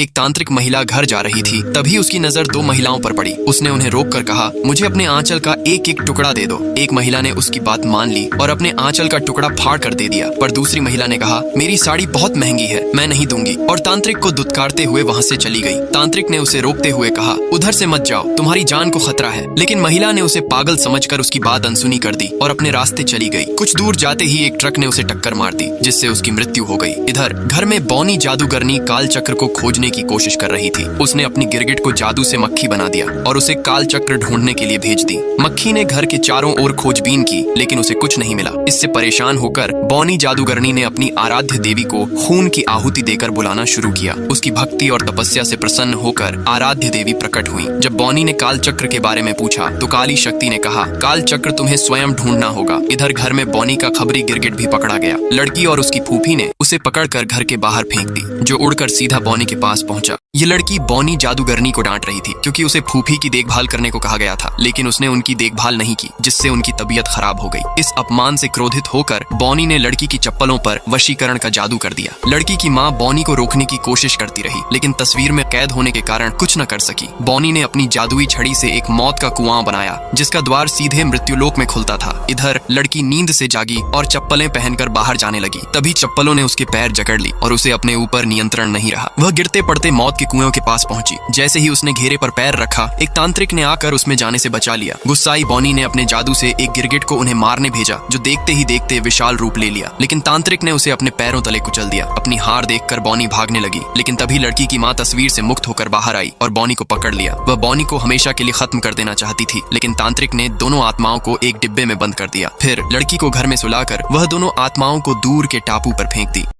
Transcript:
एक तांत्रिक महिला घर जा रही थी, तभी उसकी नजर दो महिलाओं पर पड़ी। उसने उन्हें रोककर कहा, मुझे अपने आंचल का एक एक टुकड़ा दे दो। एक महिला ने उसकी बात मान ली और अपने आंचल का टुकड़ा फाड़ कर दे दिया, पर दूसरी महिला ने कहा, मेरी साड़ी बहुत महंगी है, मैं नहीं दूंगी, और तांत्रिक को दुत्कारते हुए वहाँ से चली गई। तांत्रिक ने उसे रोकते हुए कहा, उधर से मत जाओ, तुम्हारी जान को खतरा है। लेकिन महिला ने उसे पागल समझकर उसकी बात अनसुनी कर दी और अपने रास्ते चली गई। कुछ दूर जाते ही एक ट्रक ने उसे टक्कर मार दी, जिससे उसकी मृत्यु हो गई। इधर घर में बौनी जादूगरनी काल चक्र को खोजने की कोशिश कर रही थी। उसने अपनी गिरगिट को जादू से मक्खी बना दिया और उसे काल चक्र ढूंढने के लिए भेज दी। मक्खी ने घर के चारों ओर खोजबीन की, लेकिन उसे कुछ नहीं मिला। इससे परेशान होकर बौनी जादूगरनी ने अपनी आराध्य देवी को खून की आहुति देकर बुलाना शुरू किया। उसकी भक्ति और तपस्या से प्रसन्न होकर आराध्य देवी प्रकट हुई। जब बौनी ने काल चक्र के बारे में पूछा तो काली शक्ति ने कहा, काल चक्र तुम्हें स्वयं ढूंढना होगा। इधर घर में बौनी का खबरी गिरगिट भी पकड़ा गया। लड़की और उसकी फूफी ने उसे पकड़कर घर के बाहर फेंक दी, जो उड़कर सीधा बौनी के पास पहुंचा। ये लड़की बौनी जादूगरनी को डांट रही थी, क्योंकि उसे फूफी की देखभाल करने को कहा गया था, लेकिन उसने उनकी देखभाल नहीं की, जिससे उनकी तबीयत खराब हो गई। इस अपमान से क्रोधित होकर बौनी ने लड़की की चप्पलों पर वशीकरण का जादू कर दिया। लड़की की माँ बौनी को रोकने की कोशिश करती रही, लेकिन तस्वीर में कैद होने के कारण कुछ न कर सकी। बौनी ने अपनी जादुई छड़ी से एक मौत का कुआं बनाया, जिसका द्वार सीधे मृत्युलोक में खुलता था। इधर लड़की नींद से जागी और चप्पलें पहनकर बाहर जाने लगी। तभी चप्पलों ने उसके पैर जकड़ ली और उसे अपने ऊपर नियंत्रण नहीं रहा। वह गिरते पड़ते मौत के कुएं के पास पहुंची। जैसे ही उसने घेरे पर पैर रखा, एक तांत्रिक ने आकर उसमें जाने से बचा लिया। गुस्साई बौनी ने अपने जादू से एक गिरगिट को उन्हें मारने भेजा, जो देखते ही देखते विशाल रूप ले लिया। लेकिन तांत्रिक ने उसे अपने पैरों तले कुचल दिया। अपनी हार देखकर बौनी भागने लगी, लेकिन तभी लड़की की माँ तस्वीर से मुक्त होकर बाहर आई और बौनी को पकड़ लिया। वह बौनी को हमेशा के लिए खत्म कर देना चाहती थी, लेकिन तांत्रिक ने दोनों आत्माओं को एक डिब्बे में बंद कर दिया। फिर लड़की को घर में सुलाकर वह दोनों आत्माओं को दूर के टापू पर फेंक दी।